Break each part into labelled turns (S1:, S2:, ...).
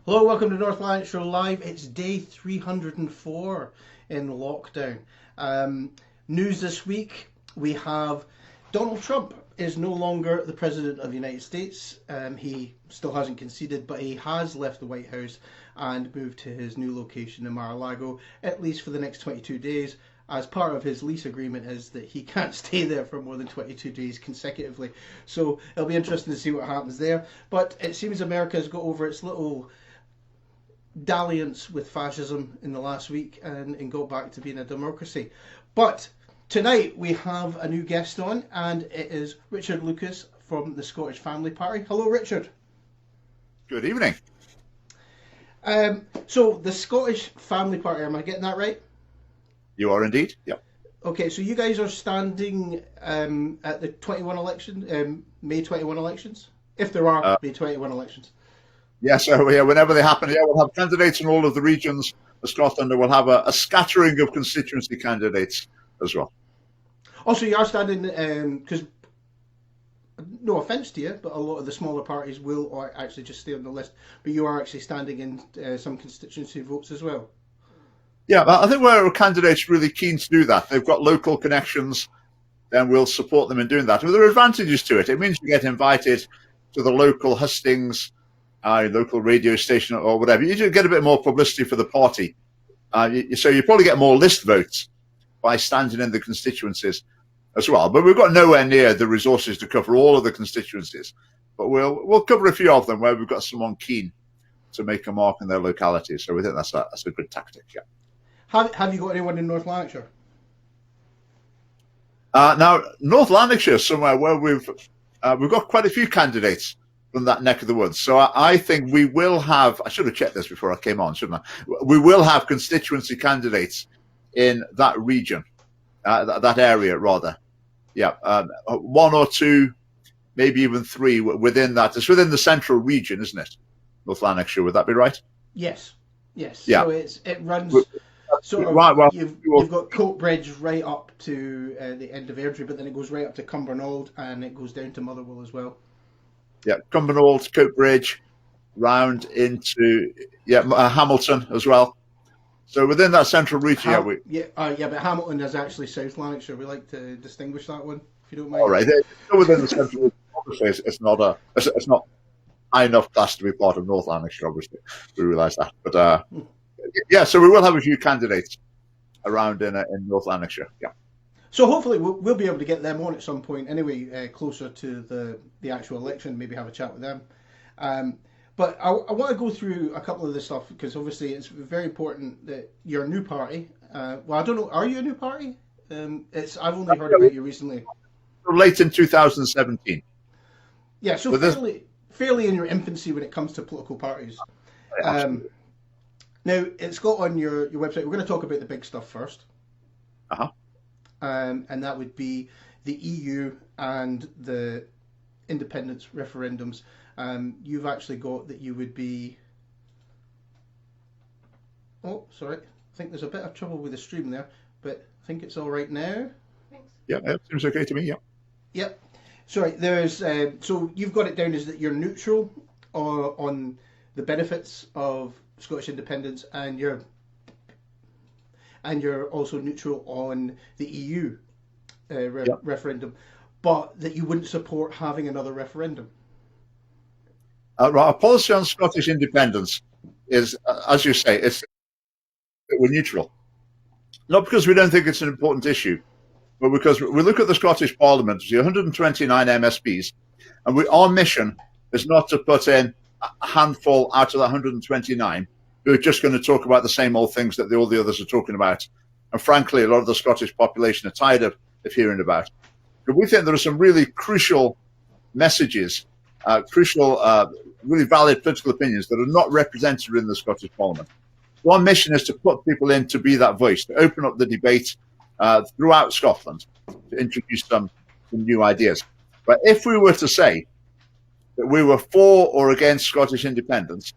S1: Hello, welcome to North Lanarkshire Live. It's day 304 in lockdown. News this week, we have Donald Trump is no longer the President of the United States. He still hasn't conceded, but he has left the White House and moved to his new location in Mar-a-Lago, at least for the next 22 days. As part of his lease agreement is that he can't stay there for more than 22 days consecutively. So it'll be interesting to see what happens there. But it seems America has got over its little dalliance with fascism in the last week and go back to being a democracy. But tonight we have a new guest on, and it is Richard Lucas from the Scottish Family Party. Hello, Richard.
S2: Good evening.
S1: So the Scottish Family Party, am I getting that right?
S2: You are indeed. Yep.
S1: Okay, so you guys are standing at the 21 election, May 21 elections, if there are May 21 elections.
S2: Yeah, so whenever they happen, we'll have candidates in all of the regions of Scotland, and we'll have a scattering of constituency candidates as well.
S1: Also, you are standing, because no offence to you, but a lot of the smaller parties will actually just stay on the list, but you are actually standing in some constituency votes as well.
S2: Yeah, I think where a candidate's really keen to do that, they've got local connections, then we'll support them in doing that. But there are advantages to it. It means you get invited to the local hustings, local radio station or whatever. You just get a bit more publicity for the party. So you probably get more list votes by standing in the constituencies as well. But we've got nowhere near the resources to cover all of the constituencies. But we'll cover a few of them where we've got someone keen to make a mark in their locality. So we think that's a good tactic, yeah.
S1: Have you got anyone in North Lanarkshire?
S2: Now, North Lanarkshire is somewhere where we've got quite a few candidates from that neck of the woods. So I think we will have, I should have checked this before I came on, shouldn't I? We will have constituency candidates in that region, that area rather. Yeah, one or two, maybe even three within that. It's within the central region, isn't it? North Lanarkshire, would that be right?
S1: Yes. Yeah. So it runs sort of,
S2: right, well,
S1: you've got Coatbridge right up to the end of Airdrie, but then it goes right up to Cumbernauld and it goes down to Motherwell as well.
S2: Yeah, Cumbernauld, Coatbridge, round into Hamilton as well. So within that central region,
S1: but Hamilton is actually South Lanarkshire. We like to distinguish that one, if you don't mind.
S2: All right, it's still within the central region. Obviously, it's not high enough class to be part of North Lanarkshire. Obviously, we realise that. But so we will have a few candidates around in North Lanarkshire. Yeah.
S1: So hopefully we'll be able to get them on at some point anyway, closer to the actual election, maybe have a chat with them. But I want to go through a couple of this stuff because obviously it's very important that you're a new party. Well, I don't know, are you a new party? I've only heard about you recently.
S2: Late in 2017.
S1: Yeah, so fairly in your infancy when it comes to political parties. Now, it's got on your website, we're going to talk about the big stuff first.
S2: Uh-huh.
S1: And that would be the EU and the independence referendums. You've actually got that you would be... Oh, sorry. I think there's a bit of trouble with the stream there, but I think it's all right now.
S2: Thanks. Yeah, it seems okay to me, yeah.
S1: Yep. Sorry, so you've got it down as that you're neutral on the benefits of Scottish independence, and you're also neutral on the EU referendum, but that you wouldn't support having another referendum.
S2: Our policy on Scottish independence is, as you say, we're neutral. Not because we don't think it's an important issue, but because we look at the Scottish Parliament, there's 129 MSPs, and our mission is not to put in a handful out of the 129 who are just going to talk about the same old things that all the others are talking about. And frankly, a lot of the Scottish population are tired of hearing about. But we think there are some really crucial messages, really valid political opinions that are not represented in the Scottish Parliament. So our mission is to put people in to be that voice, to open up the debate throughout Scotland, to introduce some new ideas. But if we were to say that we were for or against Scottish independence,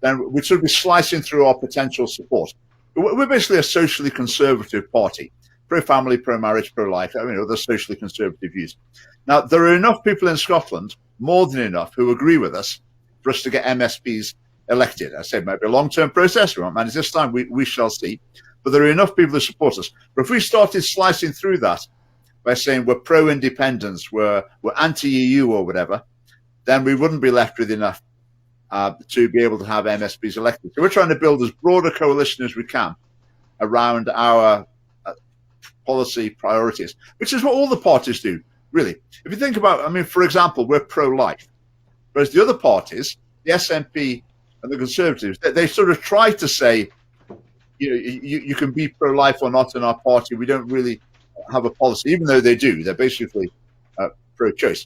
S2: then we'd sort of be slicing through our potential support. We're basically a socially conservative party, pro-family, pro-marriage, pro-life, other socially conservative views. Now, there are enough people in Scotland, more than enough, who agree with us for us to get MSPs elected. I say it might be a long-term process. We won't manage this time. We shall see. But there are enough people who support us. But if we started slicing through that by saying we're pro-independence, we're anti-EU or whatever, then we wouldn't be left with enough to be able to have MSPs elected. So we're trying to build as broad a coalition as we can around our policy priorities, which is what all the parties do, really. If you think about, I mean, for example, we're pro-life, whereas the other parties, the SNP and the Conservatives, they sort of try to say, you can be pro-life or not in our party. We don't really have a policy, even though they do. They're basically pro-choice.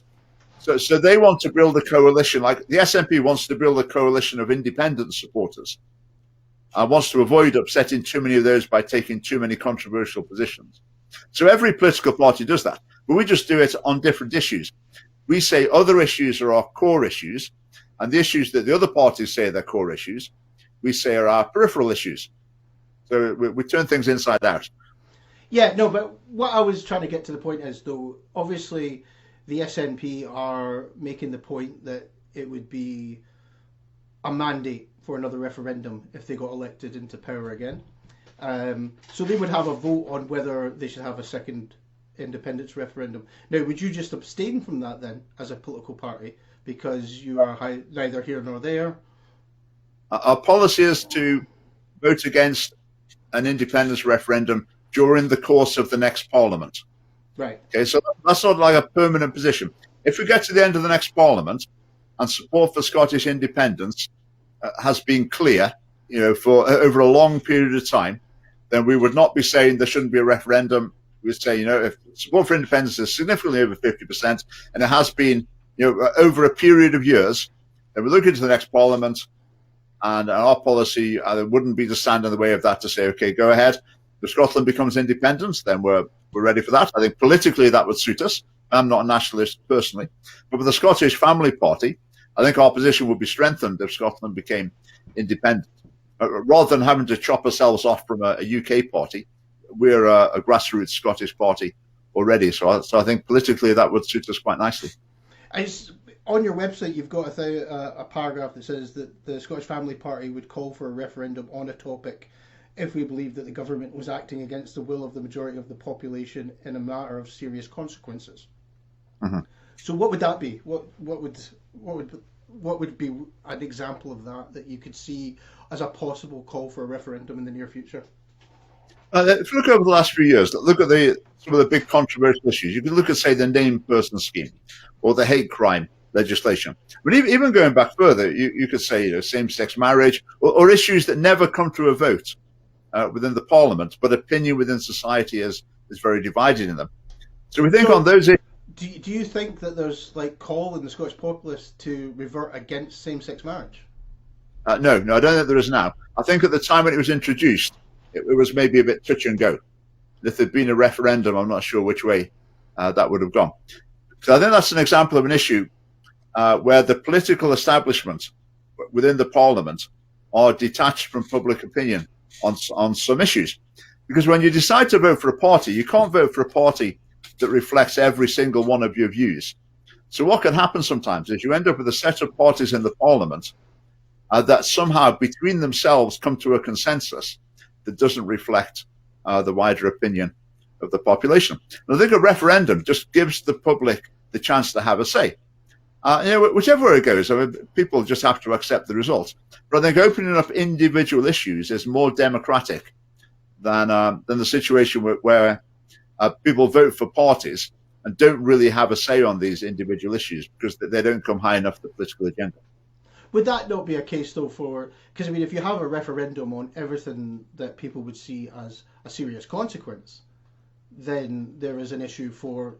S2: So they want to build a coalition, like the SNP wants to build a coalition of independent supporters and wants to avoid upsetting too many of those by taking too many controversial positions. So every political party does that, but we just do it on different issues. We say other issues are our core issues, and the issues that the other parties say are their core issues, we say are our peripheral issues. So we turn things inside out.
S1: Yeah, no, but what I was trying to get to the point is, though, obviously the SNP are making the point that it would be a mandate for another referendum if they got elected into power again. So they would have a vote on whether they should have a second independence referendum. Now, would you just abstain from that then as a political party because you are neither here nor there?
S2: Our policy is to vote against an independence referendum during the course of the next parliament.
S1: Right.
S2: Okay, so that's not like a permanent position. If we get to the end of the next parliament and support for Scottish independence has been clear, for over a long period of time, then we would not be saying there shouldn't be a referendum. We'd say, if support for independence is significantly over 50%, and it has been, over a period of years, then we look into the next parliament, and our policy wouldn't be to stand in the way of that, to say, okay, go ahead. If Scotland becomes independent, then we're ready for that. I think politically that would suit us. I'm not a nationalist personally, but with the Scottish Family Party, I think our position would be strengthened if Scotland became independent. Rather than having to chop ourselves off from a UK party, we're a grassroots Scottish party already. So I think politically that would suit us quite nicely.
S1: On your website, you've got a paragraph that says that the Scottish Family Party would call for a referendum on a topic if we believed that the government was acting against the will of the majority of the population in a matter of serious consequences. Mm-hmm. So what would that be? What would be an example of that you could see as a possible call for a referendum in the near future?
S2: If you look over the last few years, look at some of the big controversial issues. You can look at, say, the named person scheme or the hate crime legislation. But even going back further, you could say same-sex marriage or issues that never come to a vote within the Parliament, but opinion within society is very divided in them. So we think on those issues.
S1: Do you think that there's call in the Scottish populace to revert against same-sex marriage?
S2: No, I don't think there is now. I think at the time when it was introduced, it was maybe a bit touch and go. If there'd been a referendum, I'm not sure which way that would have gone. So I think that's an example of an issue where the political establishment within the Parliament are detached from public opinion on some issues. Because when you decide to vote for a party, you can't vote for a party that reflects every single one of your views. So what can happen sometimes is you end up with a set of parties in the Parliament that somehow between themselves come to a consensus that doesn't reflect the wider opinion of the population. And I think a referendum just gives the public the chance to have a say. Whichever way it goes, I mean, people just have to accept the result. But I think opening up individual issues is more democratic than the situation where people vote for parties and don't really have a say on these individual issues because they don't come high enough the political agenda.
S1: Would that not be a case, though, because, I mean, if you have a referendum on everything that people would see as a serious consequence, then there is an issue for,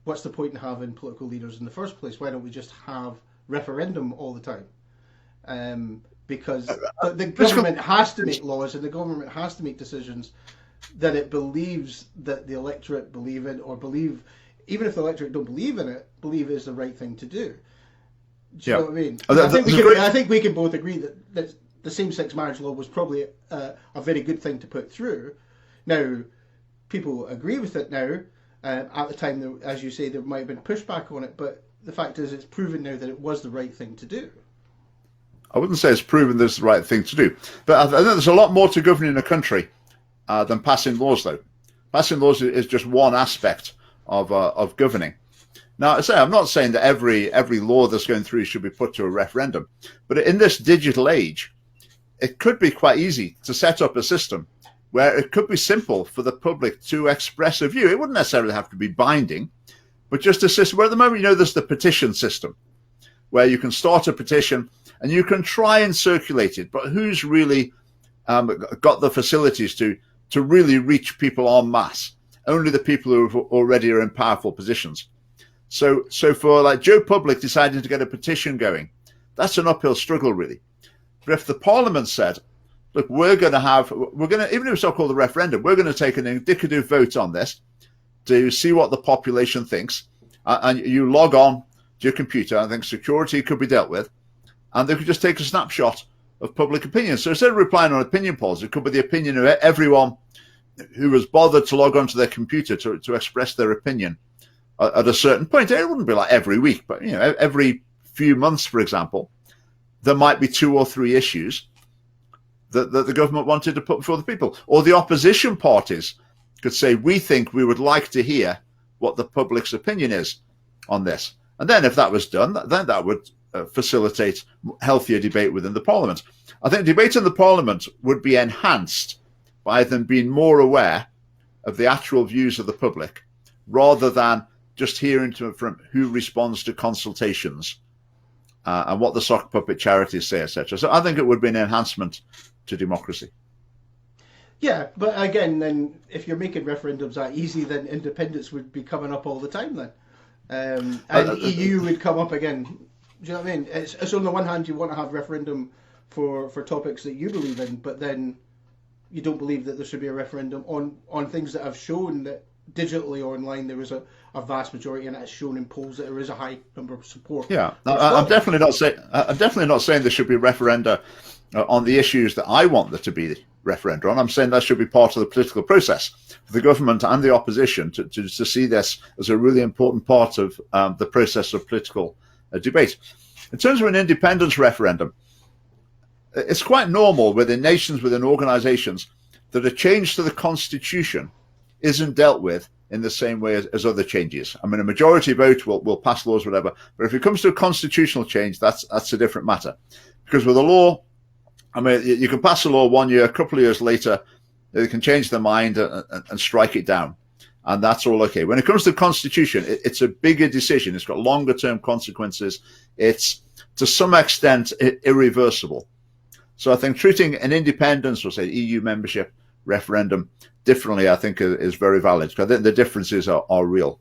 S1: what's the point in having political leaders in the first place? Why don't we just have referendum all the time? Because the government has to make laws and the government has to make decisions that it believes that the electorate believe in, or believe, even if the electorate don't believe in it, believe is the right thing to do. Do you know what I mean? I think we can both agree that the same-sex marriage law was probably a very good thing to put through. Now, people agree with it now. At the time, as you say, there might have been pushback on it, but the fact is it's proven now that it was the right thing to do.
S2: I wouldn't say it's proven this is the right thing to do. But I think there's a lot more to governing a country than passing laws, though. Passing laws is just one aspect of governing. Now, I'm not saying that every law that's going through should be put to a referendum, but in this digital age, it could be quite easy to set up a system where it could be simple for the public to express a view. It wouldn't necessarily have to be binding, but just a system where at the moment, there's the petition system, where you can start a petition and you can try and circulate it, but who's really got the facilities to really reach people en masse? Only the people who already are in powerful positions. So for like Joe Public deciding to get a petition going, that's an uphill struggle, really. But if the Parliament said, look, we're going to, even if it's not called a referendum, we're going to take an indicative vote on this to see what the population thinks, and you log on to your computer. I think security could be dealt with, and they could just take a snapshot of public opinion. So instead of replying on opinion polls, it could be the opinion of everyone who was bothered to log onto their computer to express their opinion at a certain point. It wouldn't be like every week, but every few months, for example, there might be 2 or 3 issues that the government wanted to put before the people. Or the opposition parties could say, we think we would like to hear what the public's opinion is on this. And then if that was done, then that would facilitate healthier debate within the Parliament. I think debate in the Parliament would be enhanced by them being more aware of the actual views of the public, rather than just hearing from who responds to consultations and what the sock puppet charities say, etc. So I think it would be an enhancement to democracy.
S1: Yeah, but again, then if you're making referendums that easy, then independence would be coming up all the time then. And the EU would come up again. Do you know what I mean? It's on the one hand you want to have referendum for topics that you believe in, but then you don't believe that there should be a referendum on things that have shown that digitally or online there is a vast majority, and it's shown in polls that there is a high number of support.
S2: Yeah, I'm definitely not saying there should be referenda on the issues that I want there to be referenda on. I'm saying that should be part of the political process for the government and the opposition to see this as a really important part of the process of political debate. In terms of an independence referendum, it's quite normal within nations, within organizations, that a change to the constitution isn't dealt with in the same way as other changes. I mean, a majority vote will pass laws, whatever, but if it comes to a constitutional change, that's a different matter. Because with a law, I mean, you can pass a law 1 year, a couple of years later, they can change their mind and strike it down, and that's all okay. When it comes to the constitution, it's a bigger decision. It's got longer term consequences. It's, to some extent, irreversible. So I think treating an independence, or say EU membership referendum differently, I think is very valid. I think the differences are real.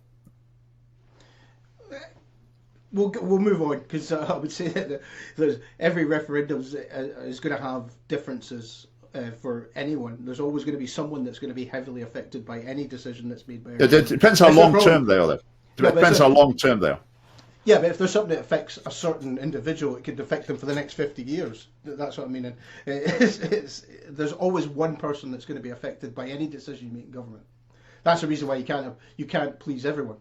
S1: We'll move on, because I would say that every referendum is going to have differences for anyone. There's always going to be someone that's going to be heavily affected by any decision that's made by.
S2: It depends how long term they are, though. It depends how long term they are.
S1: Yeah, but if there's something that affects a certain individual, it could affect them for the next 50 years. That's what I mean. There's always one person that's going to be affected by any decision you make in government. That's the reason why you can't please everyone,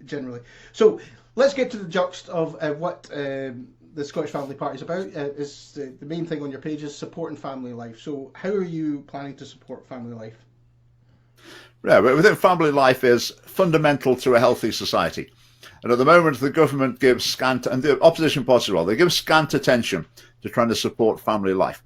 S1: generally. So let's get to the gist of what the Scottish Family Party is about. Is the main thing on your page is supporting family life. So how are you planning to support family life?
S2: Yeah, but we think family life is fundamental to a healthy society. And at the moment, the government gives scant, and the opposition parties as well, they give scant attention to trying to support family life.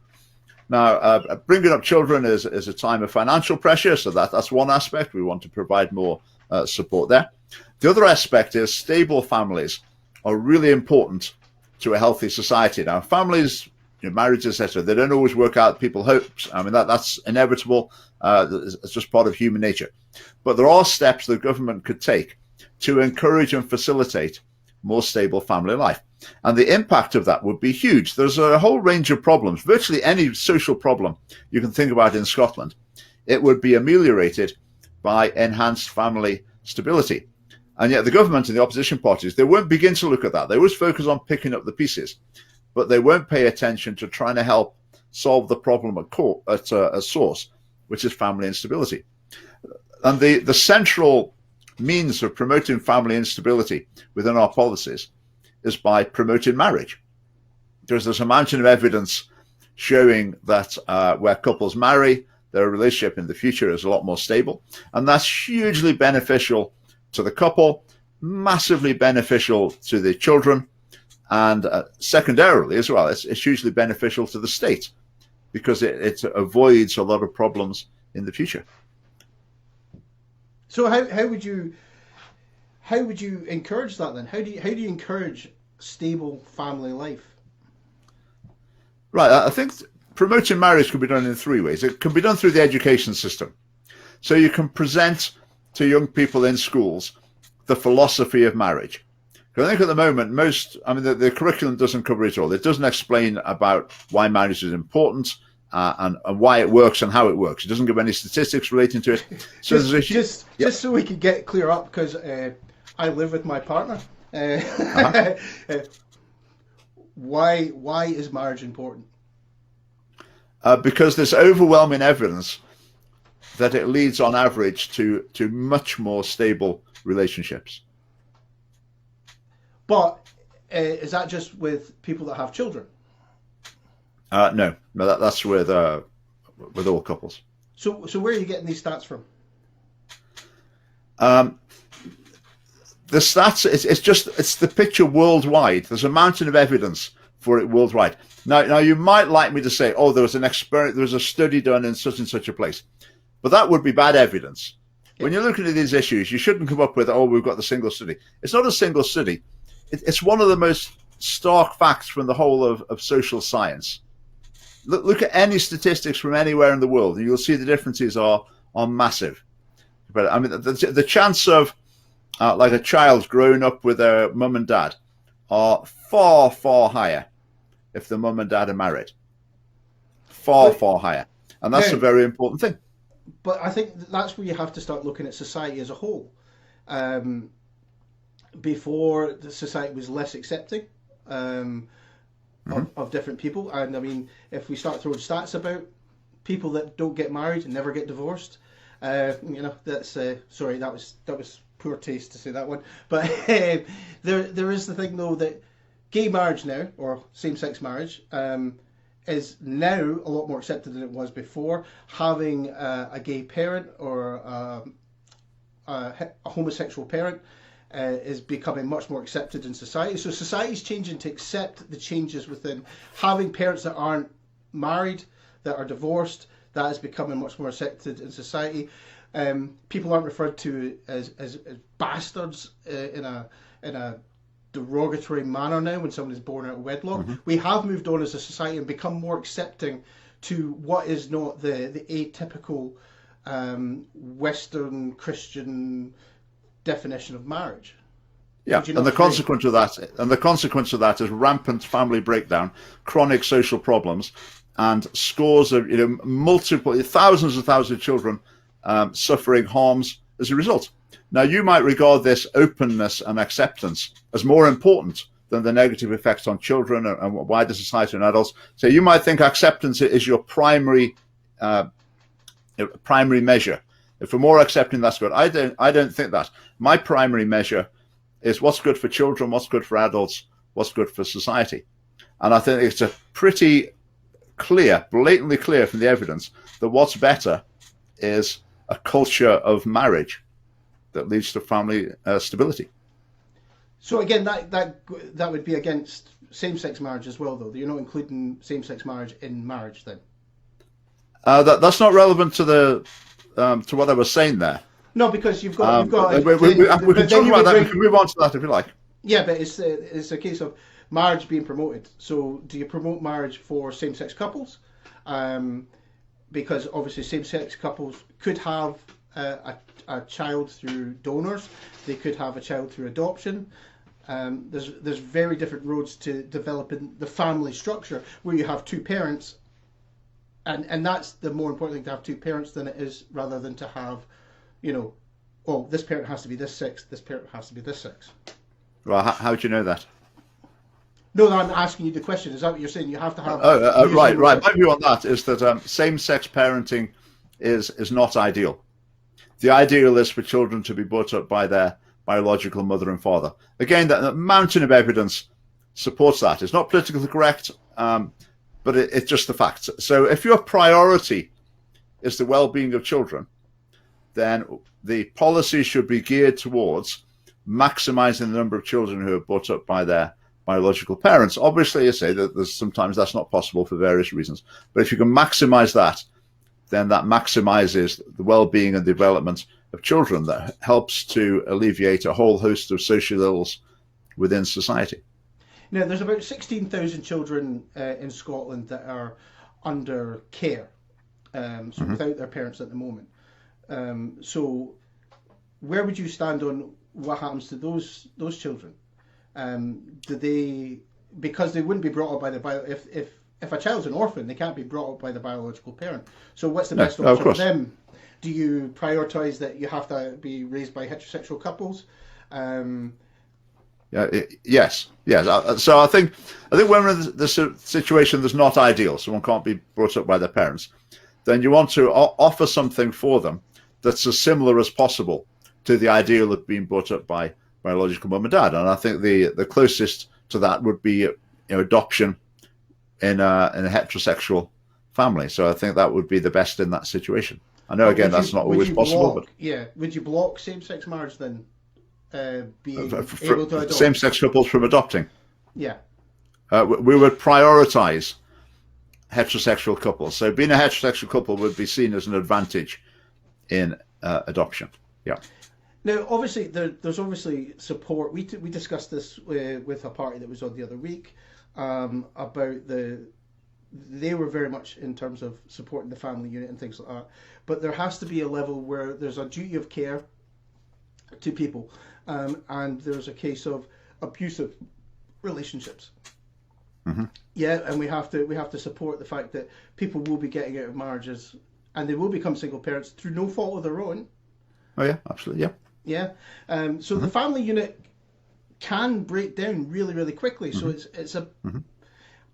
S2: Now, bringing up children is a time of financial pressure, so that's one aspect. We want to provide more support there. The other aspect is stable families are really important to a healthy society. Now, families, marriages, etc., they don't always work out people's hopes. I mean, that's inevitable. It's just part of human nature. But there are steps the government could take to encourage and facilitate more stable family life. And the impact of that would be huge. There's a whole range of problems, virtually any social problem you can think about in Scotland. It would be ameliorated by enhanced family stability. And yet the government and the opposition parties, they won't begin to look at that. They always focus on picking up the pieces, but they won't pay attention to trying to help solve the problem at a source, which is family instability. And the central means of promoting family instability within our policies is by promoting marriage. there's a mountain of evidence showing that where couples marry, their relationship in the future is a lot more stable. And that's hugely beneficial to the couple, massively beneficial to the children, and secondarily as well, it's hugely beneficial to the state because it avoids a lot of problems in the future.
S1: So how would you encourage that then? How do you encourage stable family life?
S2: Right, I think promoting marriage can be done in three ways. It can be done through the education system. So you can present to young people in schools the philosophy of marriage. Because I think at the moment, the curriculum doesn't cover it all. It doesn't explain about why marriage is important and why it works and how it works. It doesn't give any statistics relating to it. So
S1: just so we can get clear up, because I live with my partner. Why is marriage important?
S2: Because there's overwhelming evidence that it leads on average to much more stable relationships.
S1: But is that just with people that have children?
S2: No, that's with all couples.
S1: So where are you getting these stats from?
S2: The stats, it's the picture worldwide. There's a mountain of evidence for it worldwide. Now you might like me to say, oh, there was a study done in such and such a place, but that would be bad evidence. Yeah. When you're looking at these issues, you shouldn't come up with, oh, we've got the single study. It's not a single study. It's one of the most stark facts from the whole of social science. Look at any statistics from anywhere in the world, and you'll see the differences are massive. But I mean, the chance of like a child growing up with their mum and dad are far, far higher if the mum and dad are married. Far higher. And that's a very important thing.
S1: But I think that's where you have to start looking at society as a whole. Before, the society was less accepting of different people. And I mean, if we start throwing stats about people that don't get married and never get divorced, that's sorry, that was poor taste to say that one. But there is the thing though that gay marriage now, or same-sex marriage, is now a lot more accepted than it was before. Having a gay parent or a homosexual parent is becoming much more accepted in society. So society's changing to accept the changes within. Having parents that aren't married, that are divorced, that is becoming much more accepted in society. People aren't referred to as bastards in a derogatory manner now when someone is born out of wedlock. Mm-hmm. We have moved on as a society and become more accepting to what is not the atypical Western Christian definition of marriage.
S2: Yeah, and the consequence of that is rampant family breakdown, chronic social problems, and scores of multiple thousands and thousands of children suffering harms as a result. Now, you might regard this openness and acceptance as more important than the negative effects on children and wider society and adults. So you might think acceptance is your primary measure. If we're more accepting, that's good. I don't think that. My primary measure is what's good for children, what's good for adults, what's good for society. And I think it's a pretty clear, blatantly clear from the evidence that what's better is a culture of marriage that leads to family stability.
S1: So again, that would be against same-sex marriage as well, though. You're not including same-sex marriage in marriage, then.
S2: That's not relevant to what I was saying there.
S1: No, because you've got.
S2: We can talk about that. We can move on to that if you like.
S1: Yeah, but it's a case of marriage being promoted. So, do you promote marriage for same-sex couples? Because obviously, same-sex couples could have a child through donors. They could have a child through adoption. There's very different roads to developing the family structure where you have two parents, and that's the more important thing, to have two parents than it is rather than to have, this parent has to be this sex, this parent has to be this sex.
S2: Well, how do you know that?
S1: No, I'm asking you the question. Is that what you're saying? You have to have.
S2: Right. My view on that is that same-sex parenting is not ideal. The ideal is for children to be brought up by their biological mother and father. Again, that mountain of evidence supports that. It's not politically correct, but it's just the facts. So if your priority is the well-being of children, then the policy should be geared towards maximizing the number of children who are brought up by their biological parents. Obviously, you say that sometimes that's not possible for various reasons, but if you can maximize that, then that maximizes the well-being and development of children. That helps to alleviate a whole host of social ills within society.
S1: Now, there's about 16,000 children in Scotland that are under care, so without their parents at the moment. So where would you stand on what happens to those children? Do they, because they wouldn't be brought up by the if a child's an orphan, they can't be brought up by the biological parent. So what's the best option for them? Do you prioritise that you have to be raised by heterosexual couples?
S2: Yes. So I think when we're in the situation that's not ideal, someone can't be brought up by their parents, then you want to offer something for them that's as similar as possible to the ideal of being brought up by biological mum and dad. And I think the closest to that would be adoption in a heterosexual family. So I think that would be the best in that situation. I know, again, that's not always possible. But
S1: yeah, would you block same-sex marriage then? Being able to adopt?
S2: Same-sex couples from adopting?
S1: Yeah.
S2: We would prioritise heterosexual couples. So being a heterosexual couple would be seen as an advantage in adoption. Yeah.
S1: Now, obviously, there's obviously support. We discussed this with a party that was on the other week about they were very much in terms of supporting the family unit and things like that. But there has to be a level where there's a duty of care to people, and there's a case of abusive relationships.
S2: Mm-hmm.
S1: Yeah, and we have to support the fact that people will be getting out of marriages, and they will become single parents through no fault of their own.
S2: Oh yeah, absolutely, yeah.
S1: Yeah, so the family unit can break down really, really quickly. So it's a.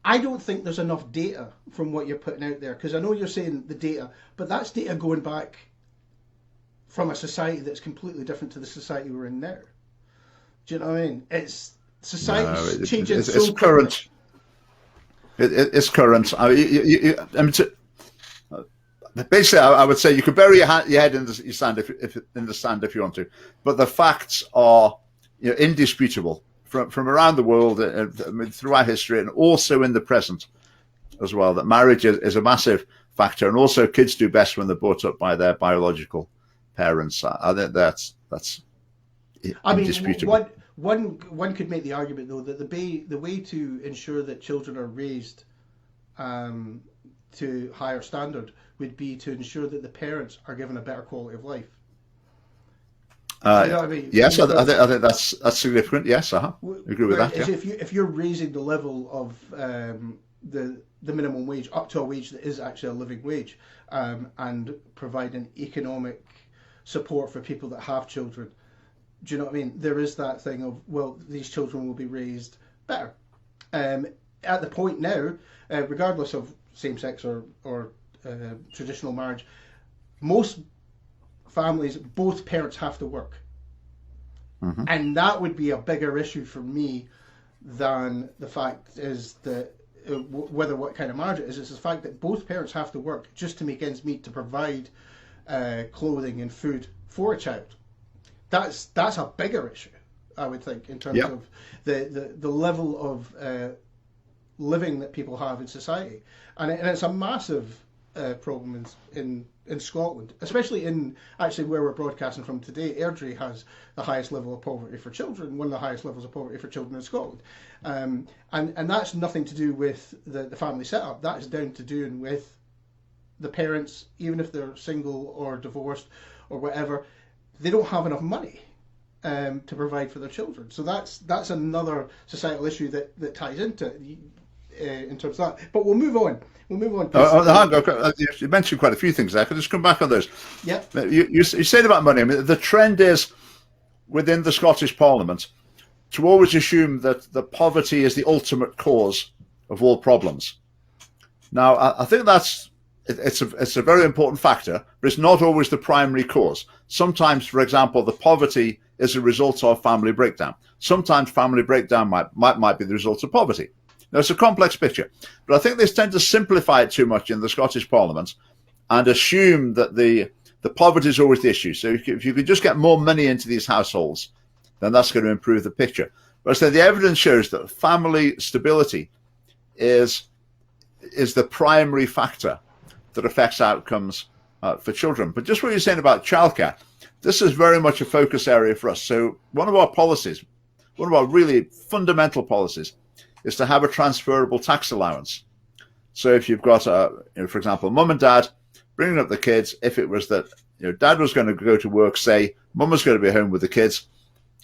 S1: I don't think there's enough data from what you're putting out there, because I know you're saying the data, but that's data going back from a society that's completely different to the society we're in now. Do you know what I mean? It's society's changing.
S2: It's current. It's current. Basically, I would say you could bury your head in the sand if you want to, but the facts are indisputable from around the world, throughout history, and also in the present as well. That marriage is a massive factor, and also kids do best when they're brought up by their biological parents. I think that's indisputable.
S1: One could make the argument though that the way to ensure that children are raised to higher standard would be to ensure that the parents are given a better quality of life. You know what I mean?
S2: Yes, I think that's significant. Yes, I agree with that. Yeah.
S1: If you're raising the level of the minimum wage up to a wage that is actually a living wage, and providing economic support for people that have children, do you know what I mean? There is that thing of, well, these children will be raised better. At the point now, regardless of same-sex or traditional marriage, most families, both parents have to work. And that would be a bigger issue for me than the fact is that whether what kind of marriage it is. It's the fact that both parents have to work just to make ends meet to provide clothing and food for a child. That's a bigger issue, I would think, in terms of the level of living that people have in society, and it's a massive problem in Scotland, especially in actually where we're broadcasting from today. Airdrie has the highest level of poverty for children, one of the highest levels of poverty for children in Scotland, and that's nothing to do with the family setup. That is down to doing with the parents, even if they're single or divorced or whatever, they don't have enough money to provide for their children. So that's another societal issue that ties into it, in terms of that. But we'll move on. You mentioned quite a few things there. Could I just come back on those? Yeah.
S2: You said about money. I mean, the trend is within the Scottish Parliament to always assume that the poverty is the ultimate cause of all problems. Now, I think it's a very important factor, but it's not always the primary cause. Sometimes, for example, the poverty is a result of family breakdown. Sometimes family breakdown might be the result of poverty. Now, it's a complex picture, but I think they tend to simplify it too much in the Scottish Parliament and assume that the poverty is always the issue. So if you could just get more money into these households, then that's going to improve the picture. But so the evidence shows that family stability is the primary factor that affects outcomes for children. But just what you're saying about childcare, this is very much a focus area for us. So one of our policies, one of our really fundamental policies, is to have a transferable tax allowance. So if you've got, for example, mum and dad bringing up the kids, if it was that dad was going to go to work, say, mum was going to be home with the kids,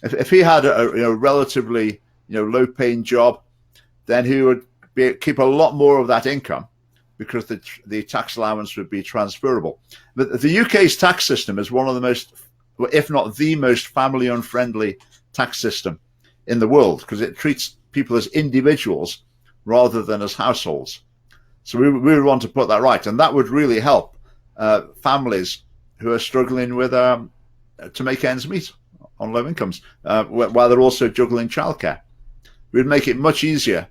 S2: if he had a relatively low-paying job, then he would keep a lot more of that income because the tax allowance would be transferable. But the UK's tax system is one of the most, if not the most, family-unfriendly tax system in the world because it treats people as individuals rather than as households. So we would want to put that right, and that would really help families who are struggling with to make ends meet on low incomes, while they're also juggling childcare. We'd make it much easier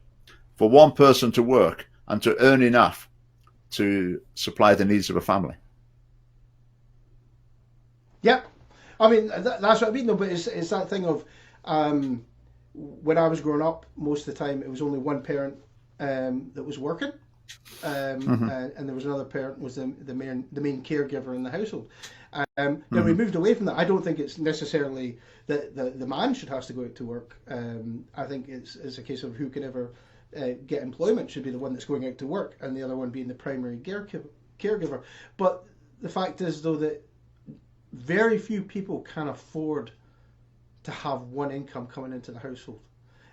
S2: for one person to work and to earn enough to supply the needs of a family.
S1: Yeah, I mean that's what I mean though. But it's that thing of when I was growing up, most of the time it was only one parent that was working. And there was another parent was the main caregiver in the household. Now we moved away from that. I don't think it's necessarily that the man should have to go out to work. I think it's a case of who can ever get employment should be the one that's going out to work, and the other one being the primary caregiver. But the fact is though that very few people can afford to have one income coming into the household.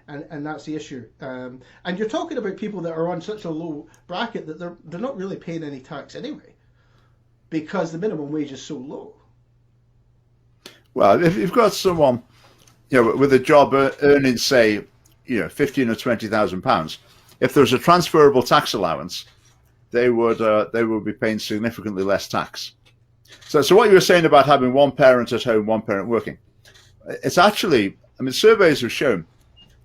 S1: And that's the issue. And you're talking about people that are on such a low bracket that they're not really paying any tax anyway, because the minimum wage is so low.
S2: Well, if you've got someone, with a job earning, say, £15,000 or £20,000, if there's a transferable tax allowance, they would be paying significantly less tax. So what you were saying about having one parent at home, one parent working, it's actually, surveys have shown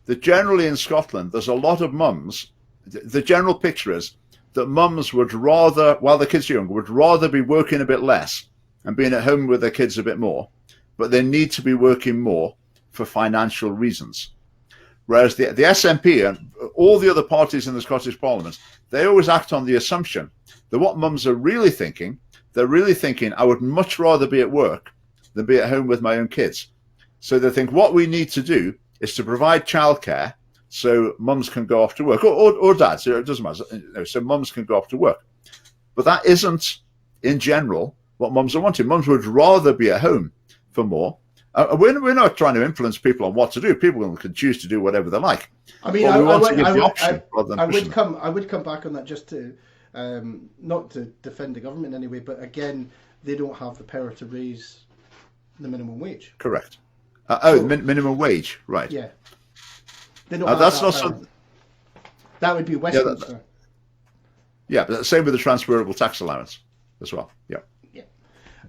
S2: that generally in Scotland, there's a lot of mums. The general picture is that mums would rather, while the kids are young, would rather be working a bit less and being at home with their kids a bit more, but they need to be working more for financial reasons. Whereas the SNP and all the other parties in the Scottish Parliament, they always act on the assumption that what mums are really thinking, they're really thinking, I would much rather be at work than be at home with my own kids. So they think what we need to do is to provide childcare so mums can go off to work, or dads, it doesn't matter, so mums can go off to work. But that isn't, in general, what mums are wanting. Mums would rather be at home for more. We're not trying to influence people on what to do. People can choose to do whatever they like.
S1: I mean, I would come back on that just to, not to defend the government anyway, but again, they don't have the power to raise the minimum wage.
S2: Correct. Minimum wage, right?
S1: Yeah. They don't have
S2: that's
S1: that
S2: not
S1: power.
S2: so.
S1: That would be Westminster.
S2: Yeah, but same with the transferable tax allowance as well. Yeah.
S1: Yeah.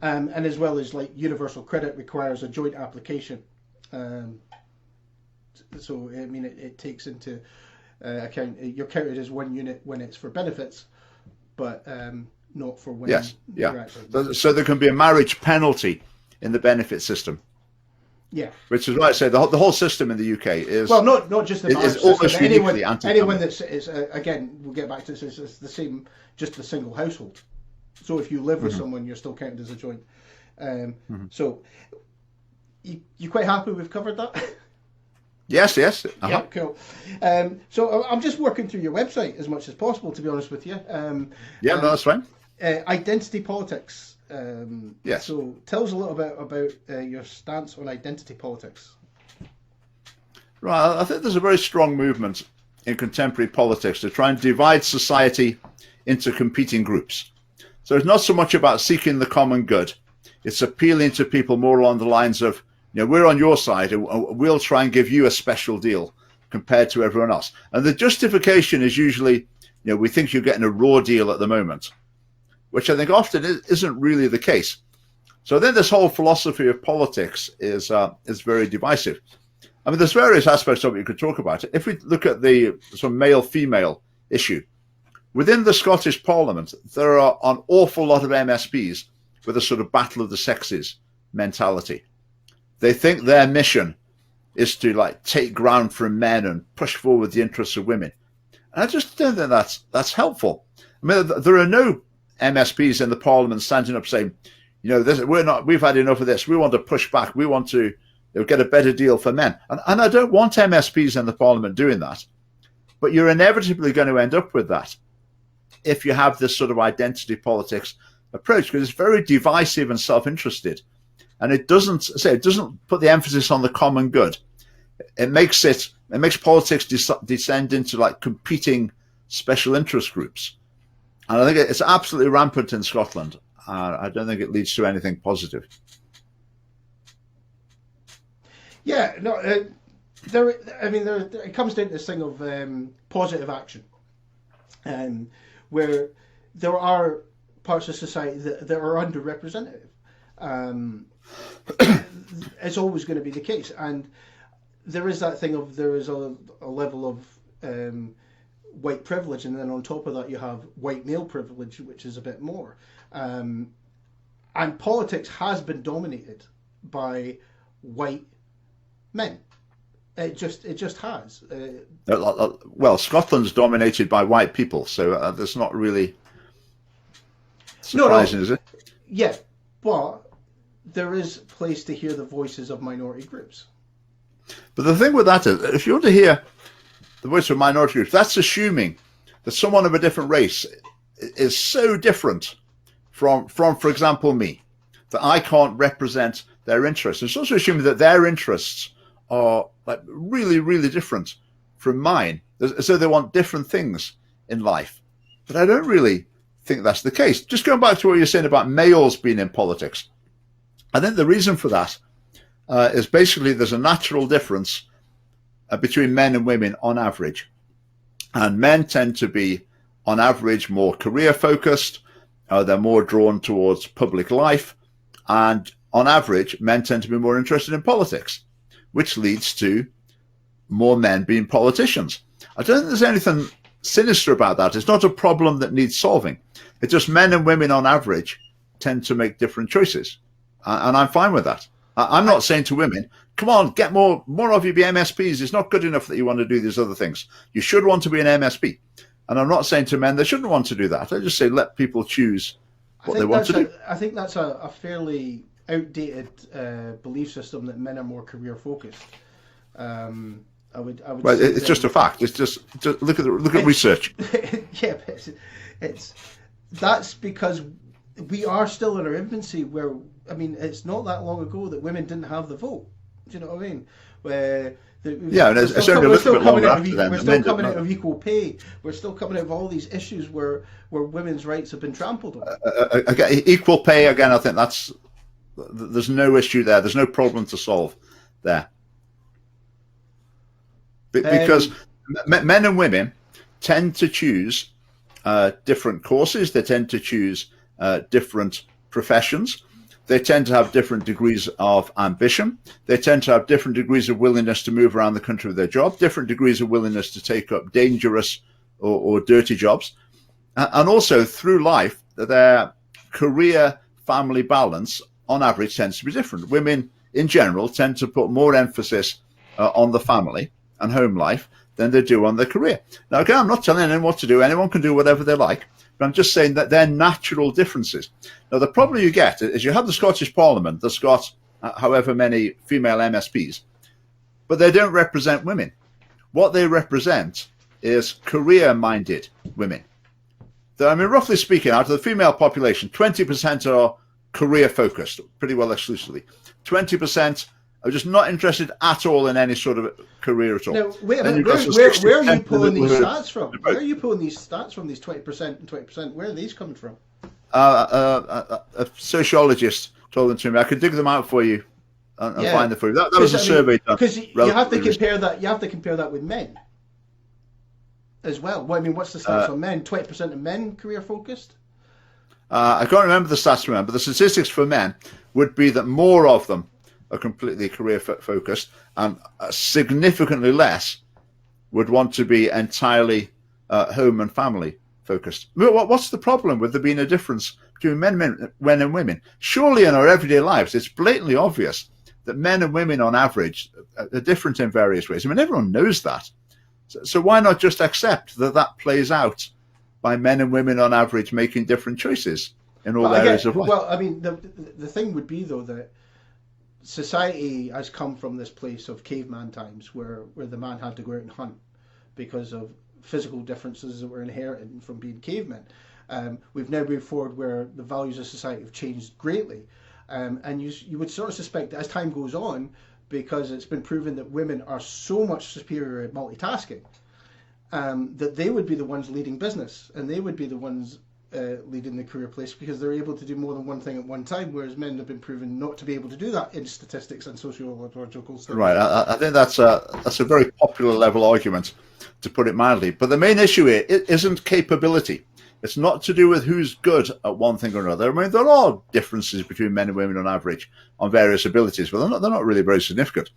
S1: And as well as like universal credit requires a joint application. So I mean, it takes into account you're counted as one unit when it's for benefits, but not for when.
S2: Yes. Yeah.
S1: Actually...
S2: So there can be a marriage penalty in the benefit system.
S1: Yeah,
S2: which is why I say the whole system in the UK is
S1: not just the marriage
S2: is almost uniquely
S1: anyone that's again, we'll get back to this. It's the same, just a single household. So if you live with someone, you're still counted as a joint. So you quite happy we've covered that?
S2: Yes.
S1: Yeah, cool. So I'm just working through your website as much as possible, to be honest with you.
S2: No, that's fine.
S1: Identity politics.
S2: Yes.
S1: So tell us a little bit about your stance on identity politics.
S2: Right, I think there's a very strong movement in contemporary politics to try and divide society into competing groups. So it's not so much about seeking the common good. It's appealing to people more along the lines of, we're on your side, and we'll try and give you a special deal compared to everyone else. And the justification is usually, we think you're getting a raw deal at the moment, which I think often isn't really the case. So then this whole philosophy of politics is very divisive. I mean, there's various aspects of it you could talk about. If we look at the sort of male-female issue, within the Scottish Parliament, there are an awful lot of MSPs with a sort of battle of the sexes mentality. They think their mission is to like take ground from men and push forward the interests of women. And I just don't think that's helpful. I mean, there are no MSPs in the Parliament standing up saying, we've had enough of this. We want to push back. We want to get a better deal for men. And I don't want MSPs in the Parliament doing that. But you're inevitably going to end up with that if you have this sort of identity politics approach, because it's very divisive and self-interested. And it doesn't put the emphasis on the common good. It makes politics descend into like competing special interest groups. And I think it's absolutely rampant in Scotland. I don't think it leads to anything positive.
S1: Yeah, no, it comes down to this thing of positive action, where there are parts of society that are underrepresented. It's always going to be the case, and there is that thing of there is a level of white privilege, and then on top of that you have white male privilege, which is a bit more. And politics has been dominated by white men. It just has.
S2: Well, Scotland's dominated by white people, so that's not really surprising, is it?
S1: Yeah, but there is place to hear the voices of minority groups.
S2: But the thing with that is, if you want to hear the voice of minority groups, that's assuming that someone of a different race is so different from, for example, me, that I can't represent their interests. It's also assuming that their interests are like really, really different from mine. So they want different things in life. But I don't really think that's the case. Just going back to what you're saying about males being in politics, I think the reason for that is basically there's a natural difference between men and women on average. And men tend to be, on average, more career-focused. They're more drawn towards public life. And on average, men tend to be more interested in politics, which leads to more men being politicians. I don't think there's anything sinister about that. It's not a problem that needs solving. It's just men and women on average tend to make different choices. And I'm fine with that. I'm not saying to women, come on, get more of you be MSPs. It's not good enough that you want to do these other things. You should want to be an MSP. And I'm not saying to men they shouldn't want to do that. I just say let people choose what they want to do.
S1: I think that's a fairly outdated belief system that men are more career focused. I would.
S2: Well, it's just a fact. It's just look at research.
S1: Yeah, but that's because we are still in our infancy. Where it's not that long ago that women didn't have the vote. Do you know what I mean? We're still coming out of equal pay. We're still coming out of all these issues where women's rights have been trampled on.
S2: Equal pay again. I think there's no issue there. There's no problem to solve there. Because men and women tend to choose different courses. They tend to choose different professions. They tend to have different degrees of ambition. They tend to have different degrees of willingness to move around the country with their job, different degrees of willingness to take up dangerous or dirty jobs. And also through life, their career-family balance on average tends to be different. Women in general tend to put more emphasis on the family and home life than they do on their career. Now, again, I'm not telling anyone what to do. Anyone can do whatever they like. But I'm just saying that they're natural differences. Now, the problem you get is you have the Scottish Parliament that's got however many female MSPs, but they don't represent women. What they represent is career-minded women. Roughly speaking, out of the female population, 20% are career-focused, pretty well exclusively. 20% are just not interested at all in any sort of career at all.
S1: Now, wait a minute, where are you pulling these stats from? Where are you pulling these stats from, these 20% and 20%? Where are these coming from?
S2: A sociologist told them to me. I could dig them out for you and find them for you. That was a survey done.
S1: Because you have to compare that. You have to compare that with men as well. What's the stats on men? 20% of men career focused.
S2: I can't remember the stats for men, but the statistics for men would be that more of them are completely career focused, and significantly less would want to be entirely home and family focused. What's the problem with there being a difference between men and women? Surely in our everyday lives, it's blatantly obvious that men and women on average are different in various ways. I mean, everyone knows that. So why not just accept that plays out by men and women on average making different choices in all areas of life?
S1: Well, I mean, the thing would be, though, that society has come from this place of caveman times where the man had to go out and hunt because of physical differences that were inherited from being cavemen. We've now moved forward where the values of society have changed greatly. And you would sort of suspect that as time goes on, because it's been proven that women are so much superior at multitasking, that they would be the ones leading business, and they would be the ones leading the career place, because they're able to do more than one thing at one time, whereas men have been proven not to be able to do that in statistics and sociological studies.
S2: Right, I think that's a very popular level argument, to put it mildly. But the main issue here isn't capability. It's not to do with who's good at one thing or another. I mean, there are differences between men and women on average on various abilities, but they're not really very significant.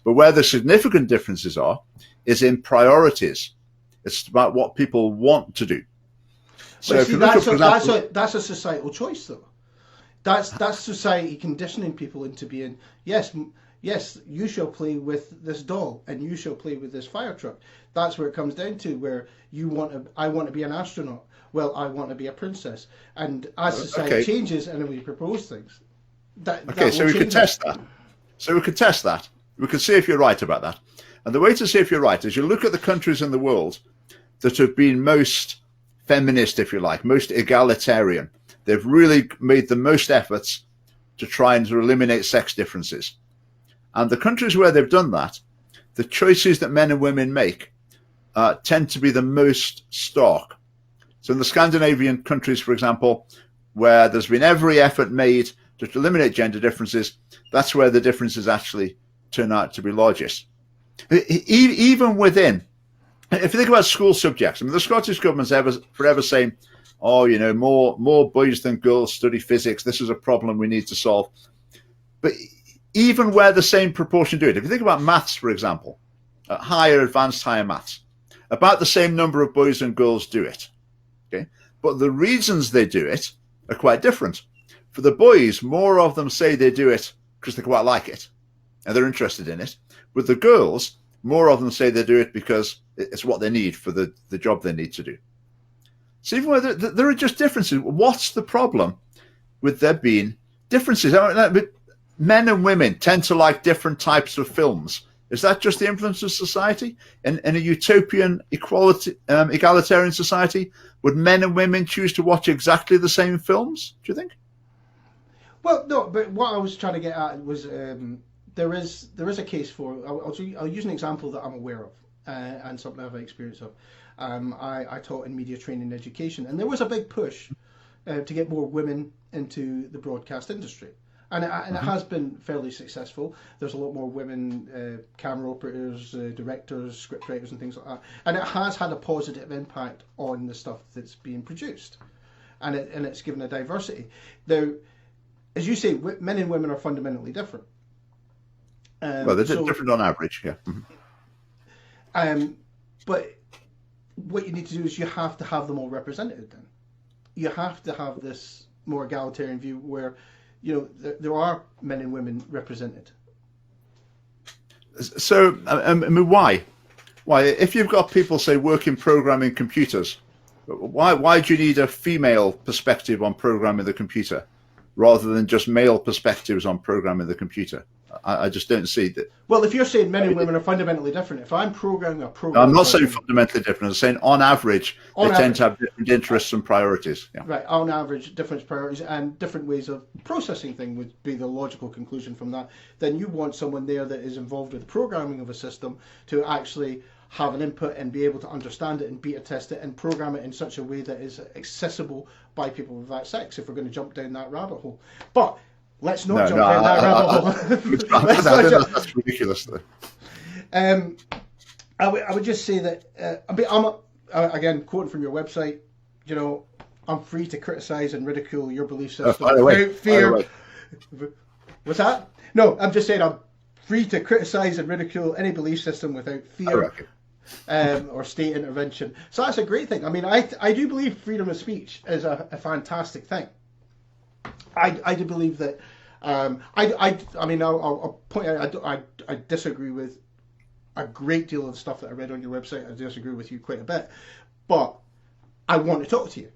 S2: But where the significant differences are is in priorities. It's about what people want to do. So if you look at, for example,
S1: that's a societal choice, though. That's society conditioning people into being, yes, you shall play with this doll and you shall play with this fire truck. That's where it comes down to, where I want to be an astronaut. Well, I want to be a princess. And as society changes and we propose things,
S2: so we could test that. So we could test that. We could see if you're right about that. And the way to see if you're right is you look at the countries in the world that have been most feminist, if you like, most egalitarian. They've really made the most efforts to try and to eliminate sex differences. And the countries where they've done that, the choices that men and women make tend to be the most stark. So in the Scandinavian countries, for example, where there's been every effort made to eliminate gender differences, that's where the differences actually turn out to be largest. Even within, if you think about school subjects, I mean, the Scottish government's forever saying, oh, you know, more boys than girls study physics. This is a problem we need to solve. But even where the same proportion do it, if you think about maths, for example, advanced higher maths, about the same number of boys and girls do it. Okay, but the reasons they do it are quite different. For the boys, more of them say they do it because they quite like it and they're interested in it. With the girls, more of them say they do it because it's what they need for the job they need to do. So even where there are just differences, what's the problem with there being differences? I mean, men and women tend to like different types of films. Is that just the influence of society? In a utopian egalitarian society, would men and women choose to watch exactly the same films, do you think?
S1: Well, no, but what I was trying to get at was there is a case for, I'll use an example that I'm aware of and something I've experience of. I taught in media training and education, and there was a big push to get more women into the broadcast industry. And it has been fairly successful. There's a lot more women camera operators, directors, script writers and things like that. And it has had a positive impact on the stuff that's being produced. And it's given a diversity. Now, as you say, men and women are fundamentally different.
S2: Well, they're different on average, yeah. Mm-hmm.
S1: But what you need to do is you have to have them all represented then. You have to have this more egalitarian view where, you know, there are men and women represented.
S2: So, I mean, why? Why, if you've got people, say, working programming computers, why do you need a female perspective on programming the computer rather than just male perspectives on programming the computer? I just don't see that.
S1: Well, if you're saying men and women are fundamentally different, if I'm programming a program...
S2: No, I'm not saying fundamentally different. I'm saying on average, they tend to have different interests and priorities. Yeah.
S1: Right, on average, different priorities and different ways of processing things would be the logical conclusion from that. Then you want someone there that is involved with the programming of a system to actually have an input and be able to understand it and beta test it and program it in such a way that is accessible by people of that sex, if we're going to jump down that rabbit hole. But let's not jump down that rabbit hole.
S2: That's ridiculous, though.
S1: I would just say that, again, quoting from your website, you know, I'm free to criticise and ridicule your belief system
S2: By the way,
S1: without fear. What's that? No, I'm just saying I'm free to criticise and ridicule any belief system without fear or state intervention. So that's a great thing. I mean, I do believe freedom of speech is a fantastic thing. I do believe that. I mean, I'll point out. I disagree with a great deal of the stuff that I read on your website. I disagree with you quite a bit, but I want to talk to you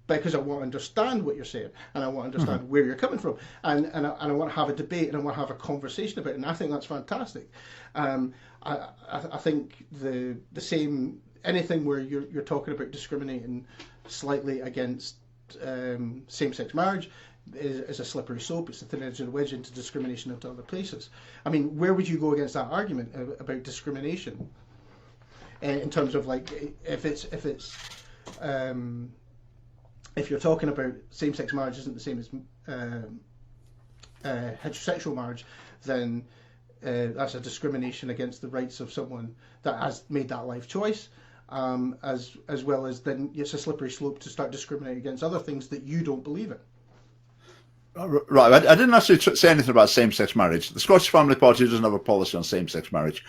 S1: because I want to understand what you're saying, and I want to understand where you're coming from, and I want to have a debate, and I want to have a conversation about it, and I think that's fantastic. I think the same, anything where you're talking about discriminating slightly against same-sex marriage is a slippery slope. It's a thin edge of the wedge into discrimination into other places. I mean, where would you go against that argument about discrimination in terms of, like, if you're talking about same-sex marriage isn't the same as heterosexual marriage, then that's a discrimination against the rights of someone that has made that life choice, as well as then it's a slippery slope to start discriminating against other things that you don't believe in.
S2: Right, I didn't actually say anything about same-sex marriage. The Scottish Family Party doesn't have a policy on same-sex marriage.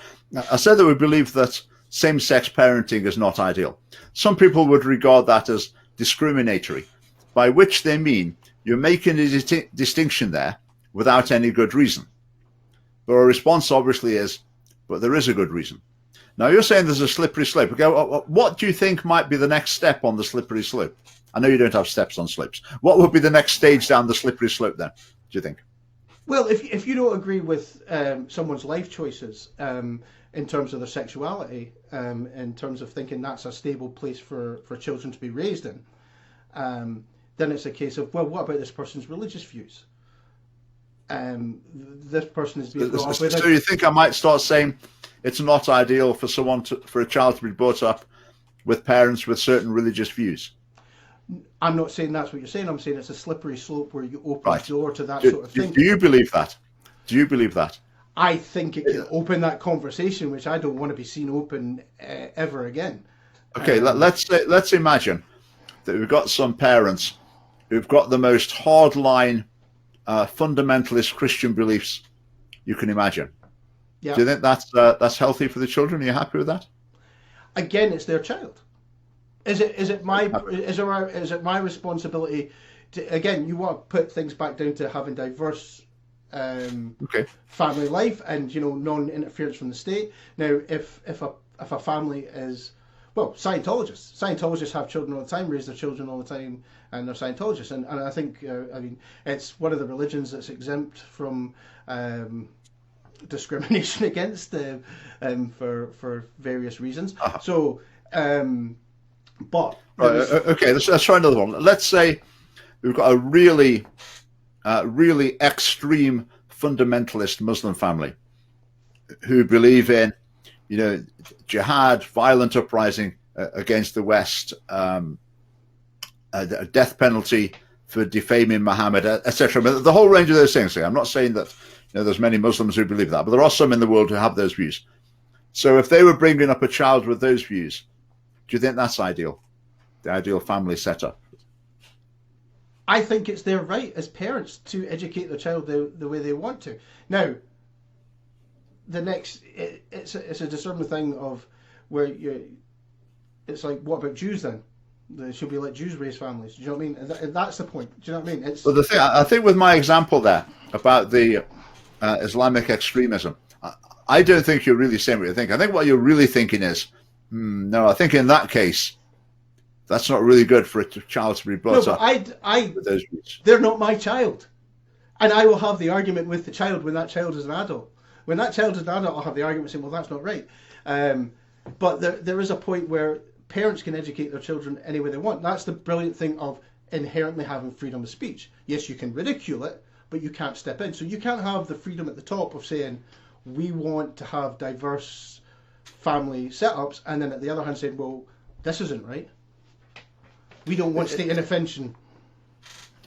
S2: I said that we believe that same-sex parenting is not ideal. Some people would regard that as discriminatory, by which they mean you're making a distinction there without any good reason. But our response obviously is, but there is a good reason. Now, you're saying there's a slippery slope. Okay, what do you think might be the next step on the slippery slope? I know you don't have steps on slopes. What would be the next stage down the slippery slope then, do you think?
S1: Well, if you don't agree with someone's life choices in terms of their sexuality, in terms of thinking that's a stable place for children to be raised in, then it's a case of, well, what about this person's religious views? This person is being brought up with.
S2: So you think I might start saying it's not ideal for for a child to be brought up with parents with certain religious views?
S1: I'm not saying that's what you're saying. I'm saying it's a slippery slope where you open the door to that sort of thing.
S2: Do you believe that? Do you believe that?
S1: I think it can open that conversation, which I don't want to be seen open ever again.
S2: Okay, let's imagine that we've got some parents who've got the most hardline fundamentalist Christian beliefs you can imagine.
S1: Yeah.
S2: Do you think that's healthy for the children? Are you happy with that?
S1: Again, it's their child. Is it my responsibility to, again, you want to put things back down to having diverse family life and, non-interference from the state. Now, if a family is, well, Scientologists have children all the time, raise their children all the time, and they're Scientologists. And I think, it's one of the religions that's exempt from discrimination against for various reasons. Uh-huh. So, but
S2: okay, let's try another one. Let's say we've got a really extreme fundamentalist Muslim family who believe in, jihad, violent uprising against the West, a death penalty for defaming Muhammad, etc. The whole range of those things. I'm not saying that there's many Muslims who believe that, but there are some in the world who have those views. So if they were bringing up a child with those views, do you think that's ideal? The ideal family setup?
S1: I think it's their right as parents to educate their child the way they want to. Now, it's a discernment thing of where it's like, what about Jews then? They should be like Jews raise families. Do you know what I mean? And that's the point. Do you know what I mean?
S2: Well, the thing, I think with my example there about the Islamic extremism, I don't think you're really saying what you think. I think what you're really thinking is, no, I think in that case, that's not really good for a child to be brought up. With those views.
S1: They're not my child. And I will have the argument with the child when that child is an adult. When that child is an adult, I'll have the argument saying, well, that's not right. But there is a point where parents can educate their children any way they want. That's the brilliant thing of inherently having freedom of speech. Yes, you can ridicule it, but you can't step in. So you can't have the freedom at the top of saying, we want to have diverse family setups, and then at the other hand saying, well, this isn't right. We don't want state intervention.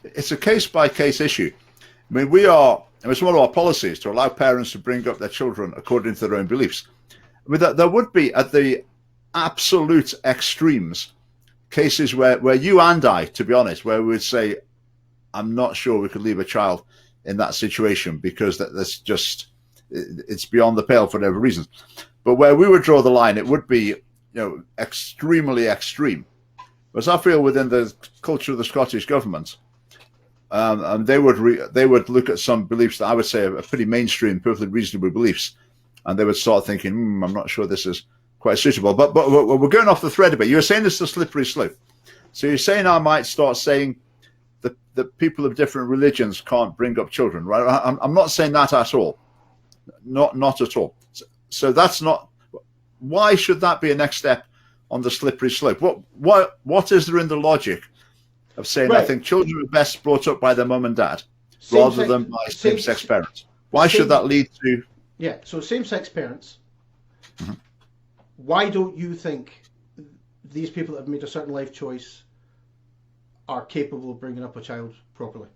S2: It's a case-by-case issue. I mean, it's one of our policies to allow parents to bring up their children according to their own beliefs. I mean, there would be, at the absolute extremes, cases where you and I, to be honest, where we would say, I'm not sure we could leave a child in that situation, because that's just, it's beyond the pale for whatever reasons. But where we would draw the line, it would be, extremely extreme. Whereas I feel within the culture of the Scottish government, and they would look at some beliefs that I would say are pretty mainstream, perfectly reasonable beliefs, and they would start thinking, I'm not sure this is quite suitable. But we're going off the thread a bit. You were saying it's a slippery slope. So you're saying I might start saying that people of different religions can't bring up children, right? I'm not saying that at all. Not at all. So that's not. Why should that be a next step on the slippery slope? What is there in the logic of saying I think children are best brought up by their mum and dad rather than by same-sex parents? Why should that lead to?
S1: Yeah. So same-sex parents. Mm-hmm. Why don't you think these people that have made a certain life choice are capable of bringing up a child properly?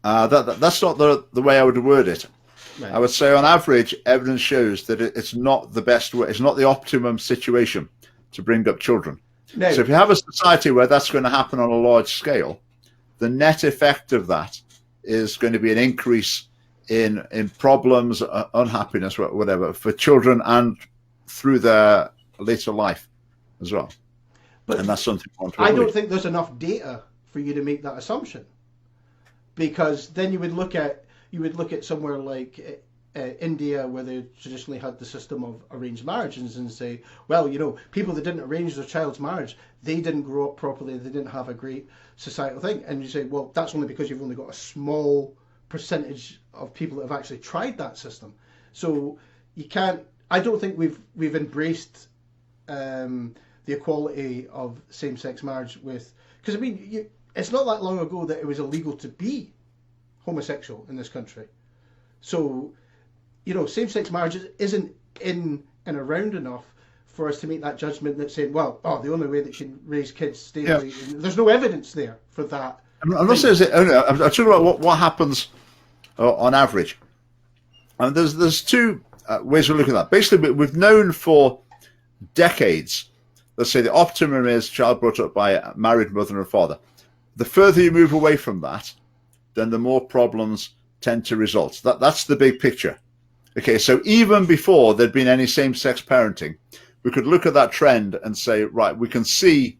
S2: That's not the way I would word it. Right. I would say on average, evidence shows that it's not the best way, it's not the optimum situation to bring up children. No. So if you have a society where that's going to happen on a large scale, the net effect of that is going to be an increase in problems, unhappiness, whatever, for children and through their later life as well.
S1: But
S2: and that's something
S1: I don't think there's enough data for you to make that assumption, because then you would look at somewhere like India, where they traditionally had the system of arranged marriages, and say, well, people that didn't arrange their child's marriage, they didn't grow up properly, they didn't have a great societal thing. And you say, well, that's only because you've only got a small percentage of people that have actually tried that system. So you can't. I don't think we've embraced the equality of same-sex marriage because it's not that long ago that it was illegal to be homosexual in this country. So, same-sex marriage isn't in and around enough for us to make that judgment that's saying, well, the only way that you can raise kids stably, there's no evidence there for that.
S2: I'm not saying I'm talking about what happens on average. And there's two ways of looking at that. Basically, we've known for decades, let's say the optimum is child brought up by a married mother and father. The further you move away from that, then the more problems tend to result. That's the big picture. Okay, so even before there'd been any same-sex parenting, we could look at that trend and say, right, we can see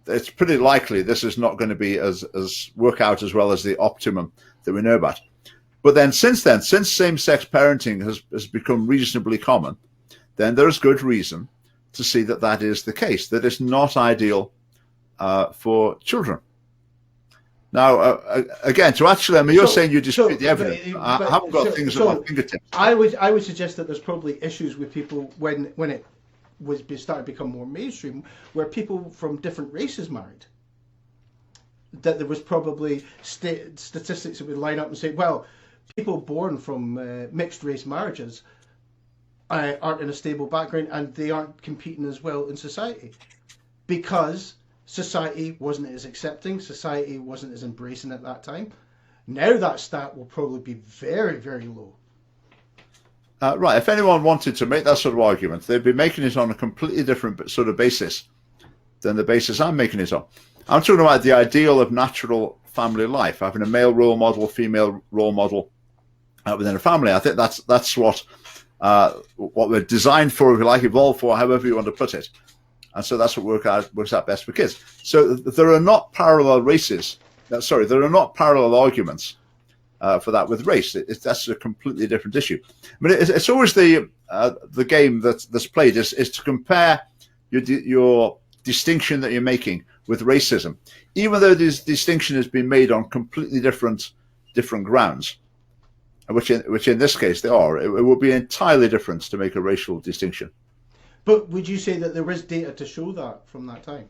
S2: that it's pretty likely this is not going to be as work out as well as the optimum that we know about. But then since same-sex parenting has become reasonably common, then there's good reason to see that is the case, that it's not ideal for children. Now, again, you're saying you dispute the evidence. I haven't got things at my fingertips.
S1: I would suggest that there's probably issues with people when it was started to become more mainstream, where people from different races married. That there was probably statistics that would line up and say, well, people born from mixed race marriages aren't in a stable background and they aren't competing as well in society, because society wasn't as accepting, society wasn't as embracing at that time. Now that stat will probably be very, very low.
S2: Right, if anyone wanted to make that sort of argument, they'd be making it on a completely different sort of basis than the basis I'm making it on. I'm talking about the ideal of natural family life, having a male role model, female role model within a family. I think that's what we're designed for, if you like, evolved for, however you want to put it. And so that's what works out best for kids. So there are not parallel races. There are not parallel arguments for that with race. That's a completely different issue. I mean, it's always the game that's played is to compare your distinction that you're making with racism, even though this distinction has been made on completely different grounds, which in this case they are. It would be entirely different to make a racial distinction.
S1: But would you say that there is data to show that from that time?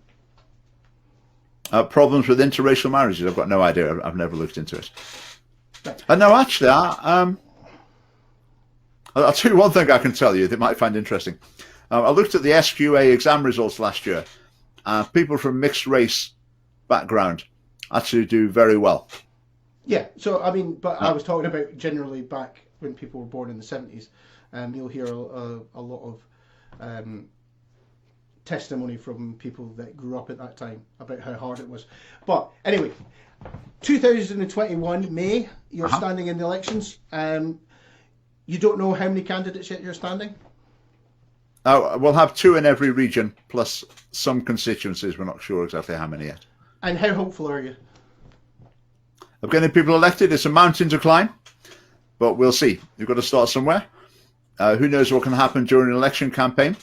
S2: Problems with interracial marriages? I've got no idea. I've never looked into it. No, actually, I'll tell you one thing I can tell you that you might find interesting. I looked at the SQA exam results last year. People from mixed race background actually do very well.
S1: Yeah, so I mean, but I was talking about generally back when people were born in the 70s. You'll hear a lot of testimony from people that grew up at that time about how hard it was. But anyway, 2021 May, you're standing in the elections. You don't know how many candidates yet you're standing?
S2: We'll have 2 in every region, plus some constituencies. We're not sure exactly how many yet.
S1: And how hopeful are you?
S2: Of getting people elected, it's a mountain to climb, but we'll see. You've got to start somewhere. Who knows what can happen during an election campaign?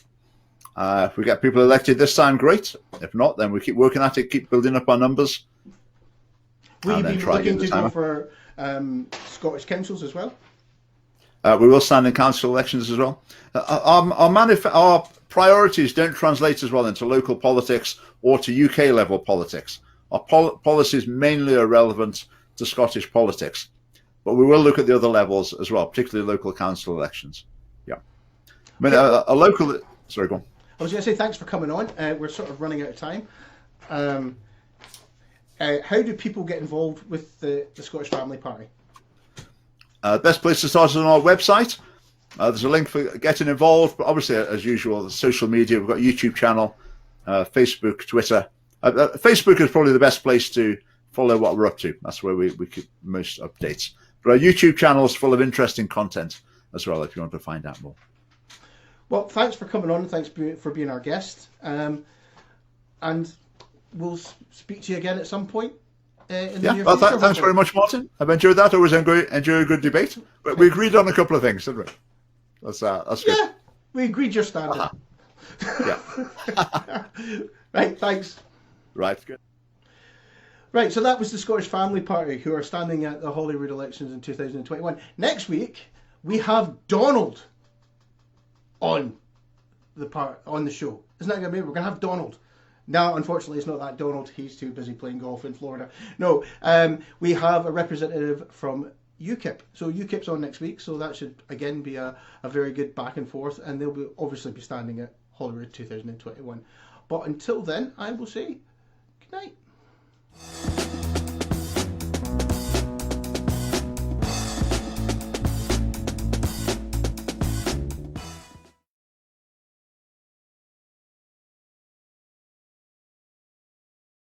S2: If we get people elected this time, great. If not, then we keep working at it, keep building up our numbers.
S1: Will you be looking to go for Scottish councils as well?
S2: We will stand in council elections as well. Our priorities don't translate as well into local politics or to UK level politics. Our policies mainly are relevant to Scottish politics, but we will look at the other levels as well, particularly local council elections. Yeah, I mean a local. Sorry, go on.
S1: I was going to say thanks for coming on. We're sort of running out of time. How do people get involved with the Scottish Family Party?
S2: Best place to start is on our website. There's a link for getting involved, but obviously, as usual, the social media. We've got a YouTube channel, Facebook, Twitter. Facebook is probably the best place to follow what we're up to. That's where we keep most updates. But our YouTube channel is full of interesting content as well, if you want to find out more.
S1: Well, thanks for coming on. Thanks for being our guest. And we'll speak to you again at some point. In the near future,
S2: thanks very much, Martin. I've enjoyed that. Always enjoy a good debate. But we agreed on a couple of things, didn't we? That's good.
S1: Yeah, we agreed your standard.
S2: Yeah.
S1: Right, thanks.
S2: Right, good.
S1: Right, so that was the Scottish Family Party, who are standing at the Holyrood elections in 2021. Next week, we have Donald on the show. Isn't that going to be? We're going to have Donald. No, unfortunately, it's not that Donald. He's too busy playing golf in Florida. No, we have a representative from UKIP. So UKIP's on next week, so that should, again, be a very good back and forth, and they'll obviously be standing at Holyrood 2021. But until then, I will say good night.